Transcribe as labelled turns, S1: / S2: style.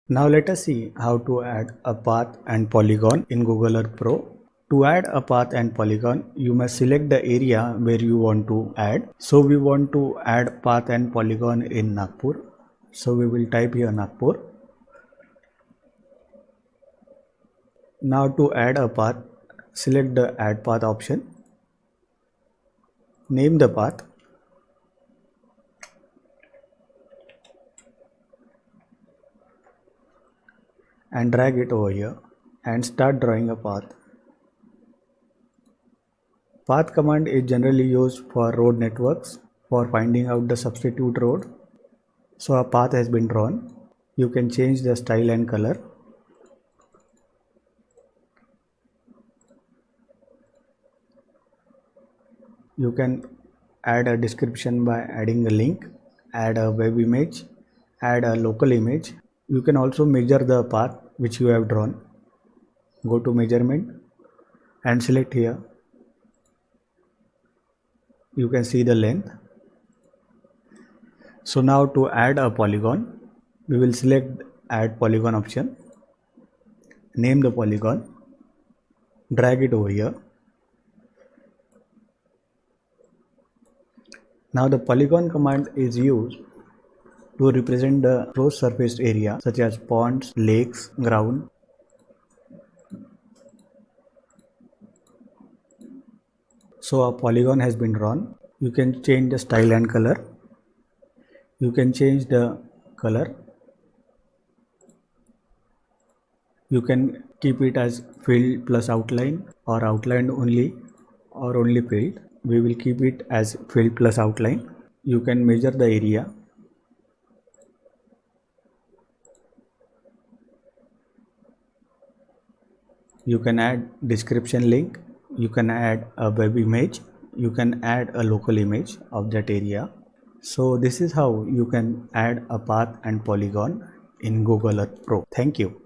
S1: Now let us see how to add a path and polygon in Google Earth Pro. To add a path and polygon, you must select the area where you want to add. So we want to add path and polygon in Nagpur. So we will type here Nagpur. Now to add a path, select the add path option. Name the path. And drag it over here and start drawing a path. Path command is generally used for road networks for finding out the substitute road. So a path has been drawn. You can change the style and color. You can add a description by adding a link, add a web image, add a local image. You can also measure the path which you have drawn. Go to measurement and select here. You can see the length. So now to add a polygon, we will select add polygon option. Name the polygon. Drag it over here. Now the polygon command is used to represent the closed surface area such as ponds, lakes, ground. So a polygon has been drawn. You can change the style and color. You can change the color. You can keep it as filled plus outline or outlined only or only filled. We will keep it as filled plus outline. You can measure the area. You can add description link. You can add a web image. You can add a local image of that area. So this is how you can add a path and polygon in Google Earth Pro. Thank you.